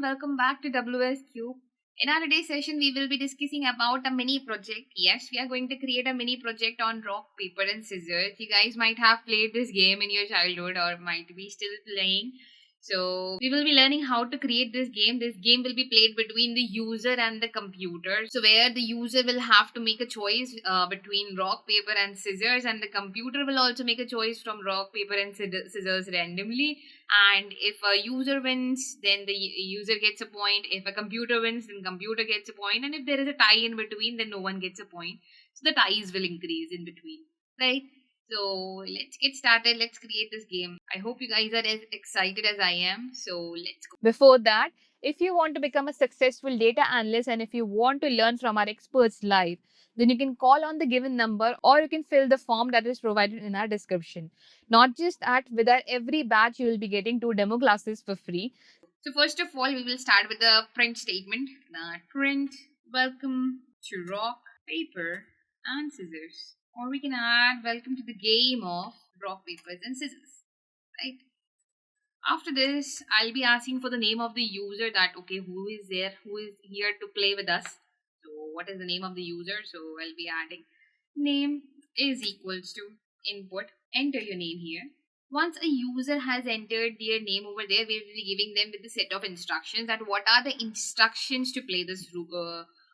welcome back to WsCube. In our today's session, we will be discussing about a mini project. Yes, we are going to create a mini project on rock, paper and scissors. You guys might have played this game in your childhood or might be still playing. So we will be learning how to create this game. This game will be played between the user and the computer. So where the user will have to make a choice between rock, paper and scissors, and the computer will also make a choice from rock, paper and scissors randomly. And if a user wins, then the user gets a point. If a computer wins, then computer gets a point. And if there is a tie in between, then no one gets a point. So the ties will increase in between, right? So let's get started. Let's create this game. I hope you guys are as excited as I am. So let's go. Before that, if you want to become a successful data analyst and if you want to learn from our experts live, then you can call on the given number or you can fill the form that is provided in our description. Not just that, with our every batch, you will be getting 2 demo classes for free. So first of all, we will start with the print statement. Print welcome to rock, paper and scissors. Or we can add welcome to the game of rock, papers and scissors, right? After this, I'll be asking for the name of the user, that okay, who is there, who is here to play with us. So what is the name of the user? So I'll be adding name is equals to input. Enter your name here. Once a user has entered their name over there, we will be giving them with the set of instructions, that what are the instructions to play this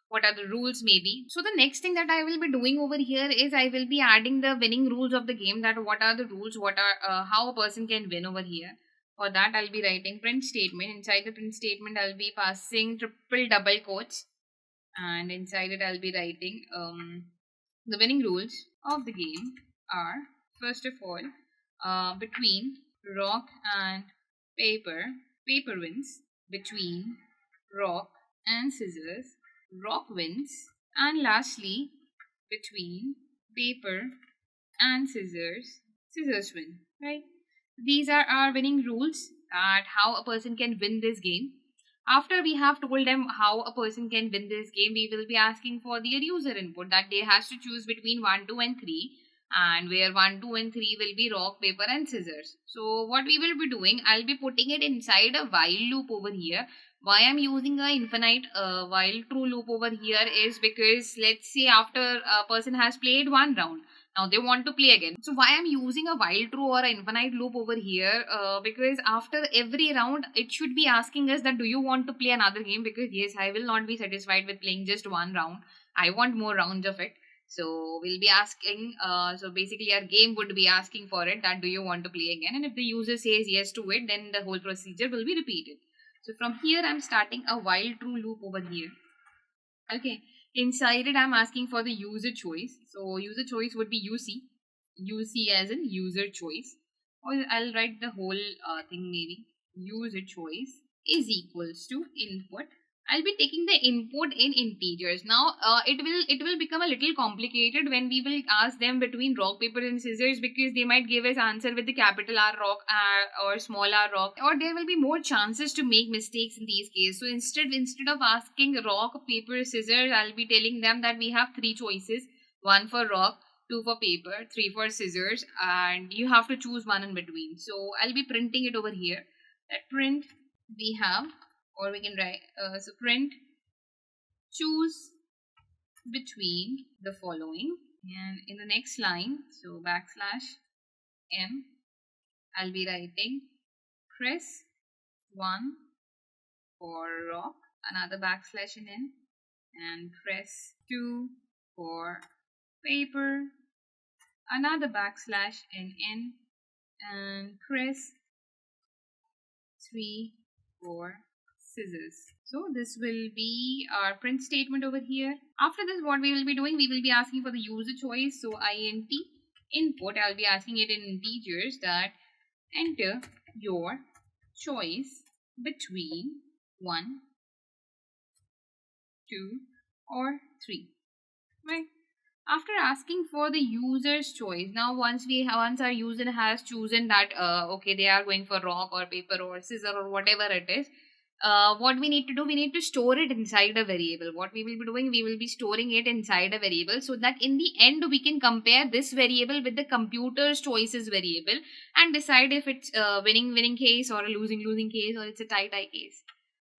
what are the rules maybe. So the next thing that I will be doing over here is I will be adding the winning rules of the game, that what are the rules, what are how a person can win over here. For that, I'll be writing print statement. Inside the print statement, I'll be passing triple double quotes, and inside it I'll be writing the winning rules of the game are, first of all, between rock and paper wins. Between rock and scissors, rock wins. And lastly, between paper and scissors win, right? These are our winning rules, that how a person can win this game. After we have told them how a person can win this game, we will be asking for their user input, that they has to choose between 1, 2 and 3, and where 1, 2 and 3 will be rock, paper and scissors. So what we will be doing, I'll be putting it inside a while loop over here. Why I'm using a infinite while true loop over here is because, let's say after a person has played one round, now they want to play again. So why I'm using a while true or an infinite loop over here, because after every round it should be asking us that do you want to play another game, because yes, I will not be satisfied with playing just one round. I want more rounds of it. So we'll be asking, so basically our game would be asking for it, that do you want to play again, and if the user says yes to it, then the whole procedure will be repeated. So from here I'm starting a while true loop over here. Okay, inside it I'm asking for the user choice. So user choice would be UC as in user choice, or I'll write the whole thing maybe. User choice is equals to input. I'll be taking the input in integers. Now it will become a little complicated when we will ask them between rock, paper and scissors, because they might give us answer with the capital R rock or small r rock, or there will be more chances to make mistakes in these cases. So instead of asking rock, paper, scissors, I'll be telling them that we have 3 choices: 1 for rock, 2 for paper, 3 for scissors, and you have to choose one in between. So I'll be printing it over here, that print we have, or we can write so print choose between the following, and in the next line, so backslash m, I'll be writing press 1 for rock, another backslash in n, and press 2 for paper, another backslash in n, and press 3 for scissors. So this will be our print statement over here. After this, what we will be doing, we will be asking for the user choice. So int input, I'll be asking it in integers, that enter your choice between 1, 2 or 3, right? After asking for the user's choice, now once our user has chosen that okay, they are going for rock or paper or scissor or whatever it is, what we need to do, we need to store it inside a variable. What we will be doing, we will be storing it inside a variable, so that in the end we can compare this variable with the computer's choices variable and decide if it's a winning case or a losing case, or it's a tie case.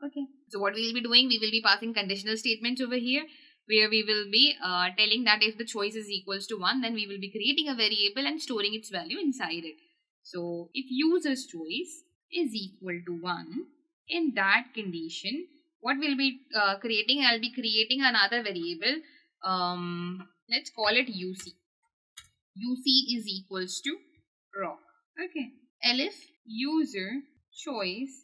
Okay. So what we will be doing, we will be passing conditional statements over here, where we will be telling that if the choice is equals to 1, then we will be creating a variable and storing its value inside it. So if user's choice is equal to 1, in that condition, what we'll be creating, I'll be creating another variable. Let's call it UC. UC is equals to rock. Okay. Elif user choice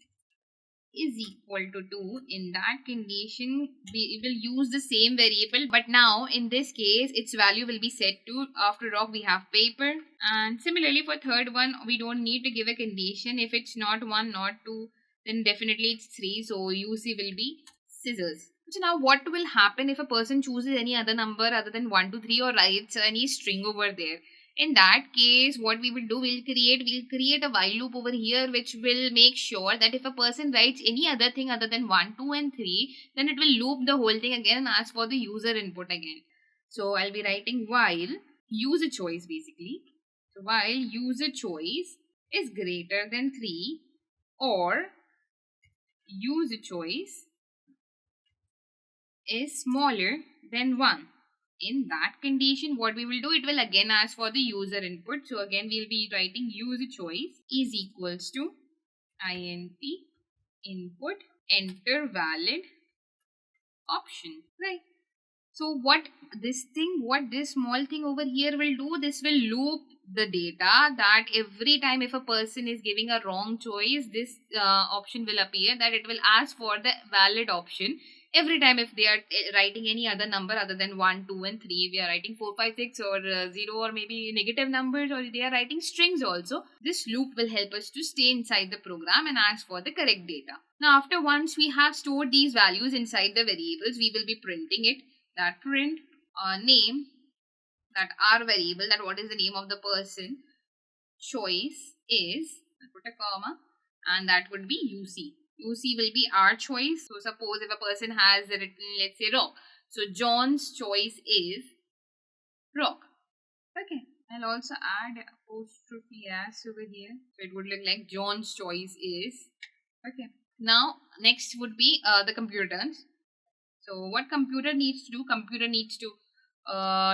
is equal to 2. In that condition, we will use the same variable, but now in this case its value will be set to, after rock we have paper, and similarly for third one we don't need to give a condition. If it's not 1, not 2, then definitely it's 3, so UC will be scissors. So now what will happen if a person chooses any other number other than 1 to 3 or writes any string over there? In that case, what we will do, we'll create a while loop over here, which will make sure that if a person writes any other thing other than 1, 2 and 3, then it will loop the whole thing again and ask for the user input again. So I'll be writing while user choice basically. So while user choice is greater than 3 or user choice is smaller than 1. In that condition, what we will do, it will again ask for the user input. So again, we'll be writing user choice is equals to int input enter valid option, right? So what this small thing over here will do, this will loop the data that every time if a person is giving a wrong choice, this option will appear, that it will ask for the valid option every time if they are writing any other number other than 1, 2 and 3. We are writing 4, 5, 6 or 0 or maybe negative numbers, or they are writing strings also. This loop will help us to stay inside the program and ask for the correct data. Now after once we have stored these values inside the variables, we will be printing it, that print name, that our variable, that what is the name of the person, choice is, I'll put a comma, and that would be UC. UC will be our choice. So suppose if a person has written, let's say rock, so John's choice is rock. Okay, I'll also add apostrophe s over here, so it would look like John's choice is. Okay, now next would be the computer turns. So what computer needs to do? Computer needs to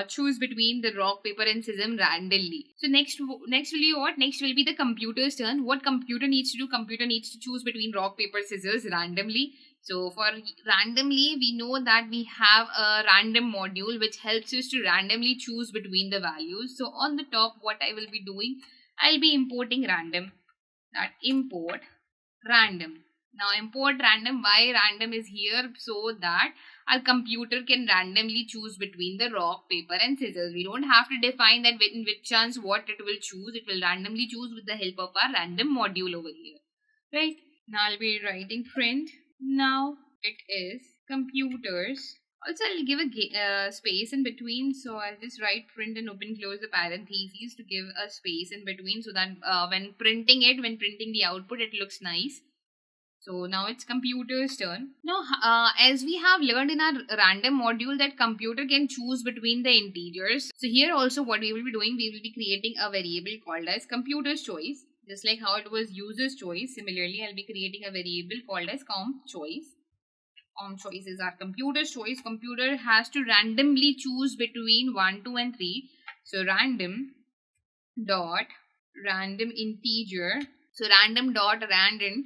choose between the rock, paper and scissors randomly. So next will be what? Next will be the computer's turn. What computer needs to do? Computer needs to choose between rock, paper, scissors randomly. So for randomly, we know that we have a random module which helps us to randomly choose between the values. So on the top, what I will be doing, I'll be importing random. That import random. Now import random, why random is here, so that our computer can randomly choose between the rock, paper and scissors. We don't have to define that in which chance what it will choose. It will randomly choose with the help of our random module over here. Right? Now I'll be writing print. Now it is computers. Also I'll give a space in between. So I'll just write print and open close the parentheses to give a space in between, so that when printing the output, it looks nice. So now it's computer's turn. Now, as we have learned in our random module that computer can choose between the integers. So here also what we will be doing, we will be creating a variable called as computer's choice. Just like how it was user's choice, similarly I'll be creating a variable called as comp choice. Comp choice is our computer's choice. Computer has to randomly choose between 1, 2 and 3. So random dot random integer. So random dot random,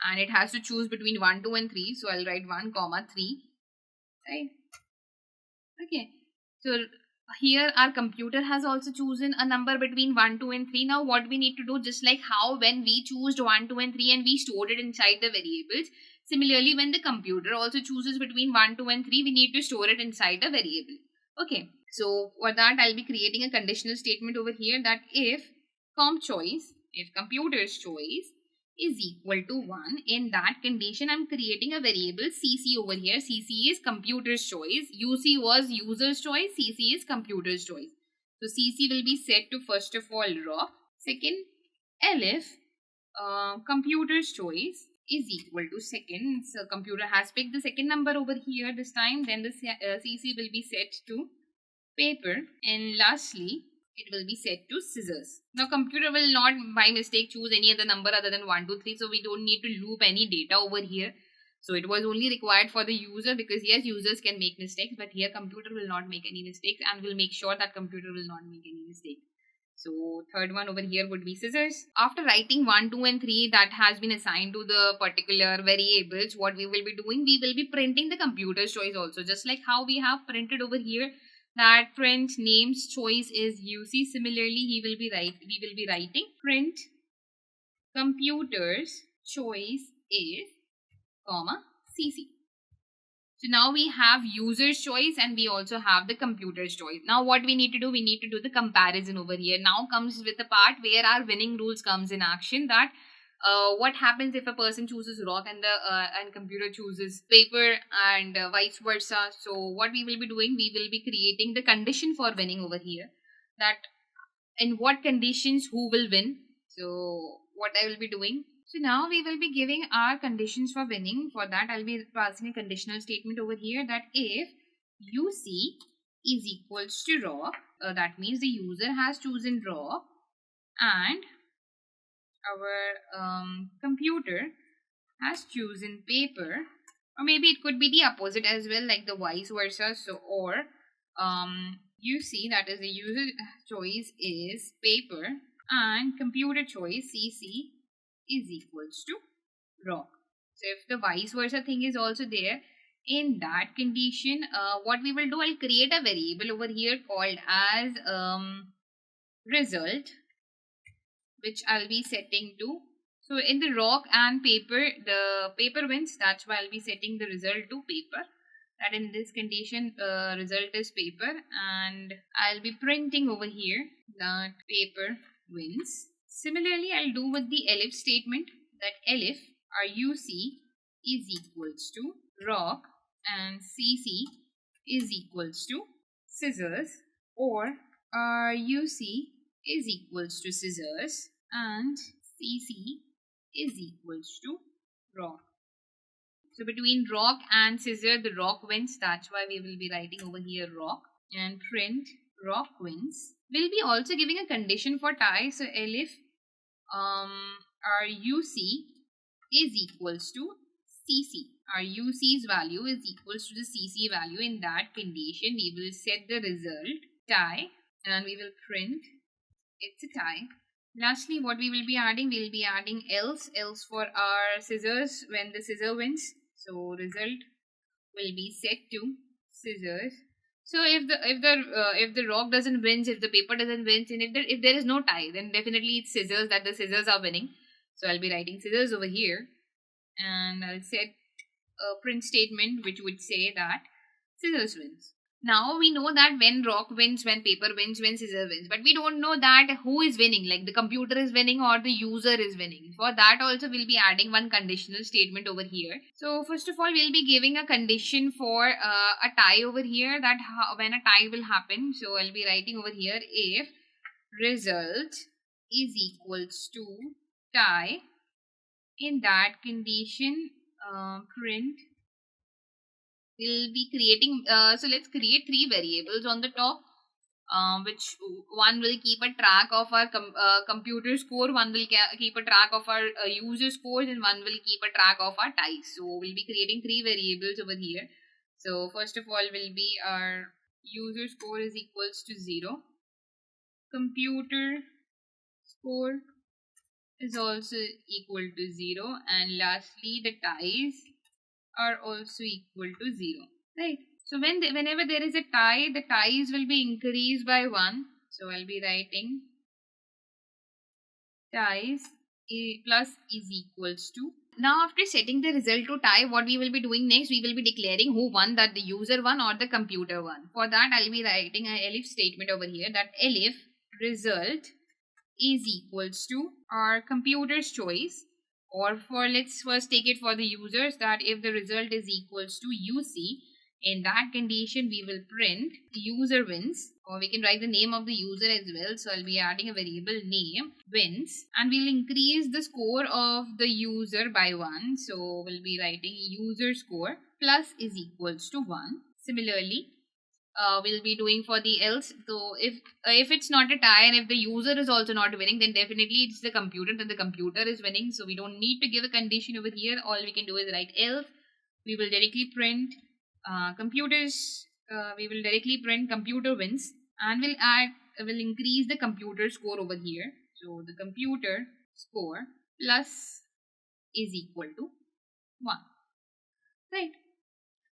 and it has to choose between 1, 2 and 3. So I'll write 1, 3. Right? Okay. So here our computer has also chosen a number between 1, 2 and 3. Now what we need to do, just like how when we chose 1, 2 and 3 and we stored it inside the variables, similarly when the computer also chooses between 1, 2 and 3, we need to store it inside a variable. Okay. So for that I'll be creating a conditional statement over here, that if computer's choice is equal to 1, in that condition I'm creating a variable cc over here. Cc is computer's choice, uc was user's choice, cc is computer's choice. So cc will be set to first of all rock. Second, elif computer's choice is equal to second. So computer has picked the second number over here this time. Then the cc will be set to paper, and lastly it will be set to scissors. Now computer will not by mistake choose any other number other than 1, 2, 3, so we don't need to loop any data over here. So it was only required for the user, because yes, users can make mistakes, but here computer will not make any mistakes and will make sure that computer will not make any mistake. So third one over here would be scissors. After writing 1, 2 and 3 that has been assigned to the particular variables, what we will be doing, we will be printing the computer's choice also. Just like how we have printed over here that print name's choice is UC. Similarly, we will be writing print computer's choice is, CC. So now we have user's choice and we also have the computer's choice. Now what we need to do, we need to do the comparison over here. Now comes with the part where our winning rules comes in action, that what happens if a person chooses rock and the computer chooses paper, and vice versa. So what we will be doing, we will be creating the condition for winning over here, that in what conditions who will win. So what I will be doing, so now we will be giving our conditions for winning. For that, I'll be passing a conditional statement over here, that if UC is equals to rock, that means the user has chosen rock and our computer has chosen paper, or maybe it could be the opposite as well, like the vice versa. So or UC, that is the user choice, is paper and computer choice CC is equals to rock. So if the vice versa thing is also there, in that condition, what we will do, I'll create a variable over here called as result, which I'll be setting to. So in the rock and paper, the paper wins. That's why I'll be setting the result to paper. That in this condition, result is paper, and I'll be printing over here that paper wins. Similarly, I'll do with the elif statement, that elif our UC is equals to rock and CC is equals to scissors, or our UC is equals to scissors and CC is equals to rock. So between rock and scissor, the rock wins. That's why we will be writing over here rock, and print rock wins. We'll be also giving a condition for tie. So elif our UC is equals to CC. Our UC's value is equals to the CC value. In that condition, we will set the result tie and we will print it's a tie. Lastly, what we will be adding, we will be adding else for our scissors when the scissor wins. So result will be set to scissors. So if the rock doesn't win, if the paper doesn't win, and if there is no tie, then definitely it's scissors, that the scissors are winning. So I'll be writing scissors over here, and I'll set a print statement which would say that scissors wins. Now we know that when rock wins, when paper wins, when scissor wins, but we don't know that who is winning, like the computer is winning or the user is winning. For that also we'll be adding one conditional statement over here. So first of all, we'll be giving a condition for a tie over here, that when a tie will happen. So I'll be writing over here, if result is equals to tie, in that condition print, we'll be creating, so let's create 3 variables on the top, which one will keep a track of our computer score, one will keep a track of our user scores, and one will keep a track of our ties. So we'll be creating 3 variables over here. So first of all will be our user score is equals to 0, computer score is also equal to 0, and lastly the ties are also equal to 0, right? So whenever there is a tie, the ties will be increased by 1. So I'll be writing ties plus is equals to. Now after setting the result to tie, what we will be doing next, we will be declaring who won, that the user won or the computer won. For that I'll be writing an elif statement over here, that elif result is equals to our computer's choice, or for, let's first take it for the users, that if the result is equals to UC, in that condition we will print user wins, or we can write the name of the user as well. So I'll be adding a variable name wins, and we'll increase the score of the user by 1. So we'll be writing user score plus is equals to 1. Similarly, we'll be doing for the else. So if it's not a tie and if the user is also not winning, then definitely it's the computer, that the computer is winning. So we don't need to give a condition over here. All we can do is write else we will directly print computers. We will directly print computer wins, and will increase the computer score over here. So the computer score plus is equal to 1. Right.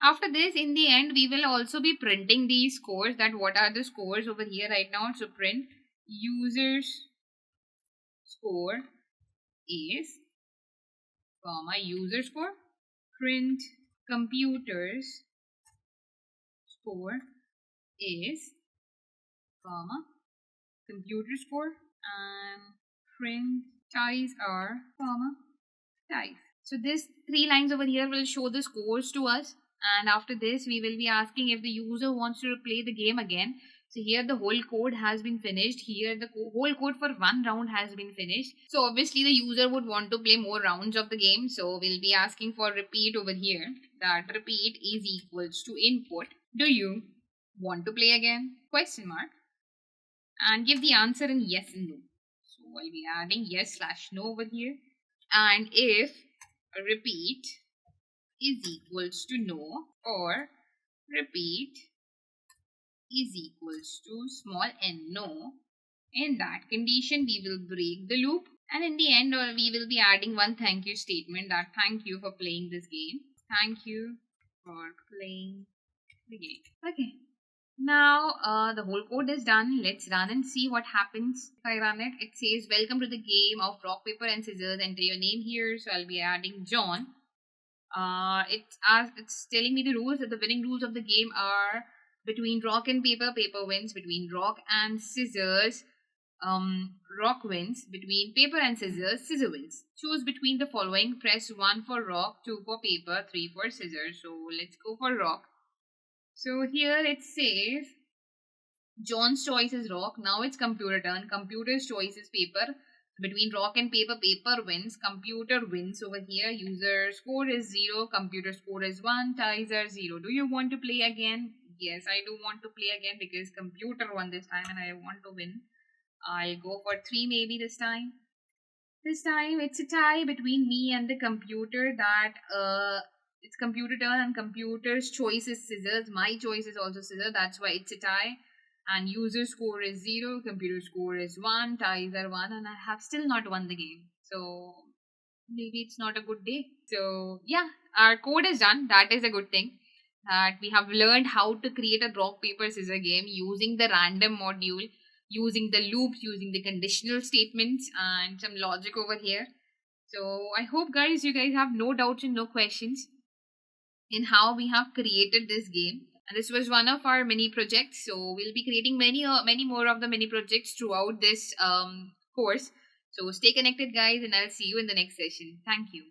After this, in the end, we will also be printing these scores, that what are the scores over here right now. So print users score is, comma, user score, print computers score is, comma, computer score, and print ties are, comma, ties. So this 3 lines over here will show the scores to us, and after this we will be asking if the user wants to play the game again. So here the whole code has been finished. Here the whole code for 1 round has been finished. So obviously the user would want to play more rounds of the game. So we'll be asking for repeat over here. That repeat is equals to input. Do you want to play again? Question mark. And give the answer in yes and no. So I'll be adding yes/no over here. And if repeat is equals to no, or repeat is equals to small n no, in that condition we will break the loop, and in the end we will be adding one thank you statement, that thank you for playing this game. Thank you for playing the game. Okay. Now the whole code is done. Let's run and see what happens. If I run it, it says welcome to the game of rock, paper and scissors. Enter your name here. So I'll be adding John. It's telling me the rules. That the winning rules of the game are between rock and paper, paper wins. Between rock and scissors, rock wins. Between paper and scissors, scissor wins. Choose between the following. Press 1 for rock, 2 for paper, 3 for scissors. So let's go for rock. So here it says John's choice is rock. Now it's computer turn. Computer's choice is paper. Between rock and paper, paper wins. Computer wins over here. User score is 0. Computer score is 1. Ties are 0. Do you want to play again? Yes, I do want to play again because computer won this time and I want to win. I'll go for 3 maybe this time. This time it's a tie between me and the computer. That it's computer turn and computer's choice is scissors. My choice is also scissors. That's why it's a tie. And user score is 0, computer score is 1, ties are 1, and I have still not won the game. So maybe it's not a good day. So yeah, our code is done. That is a good thing. That we have learned how to create a rock, paper, scissors game using the random module, using the loops, using the conditional statements and some logic over here. So I hope guys, you guys have no doubts and no questions in how we have created this game. And this was one of our mini projects. So we'll be creating many more of the mini projects throughout this course. So stay connected guys, and I'll see you in the next session. Thank you.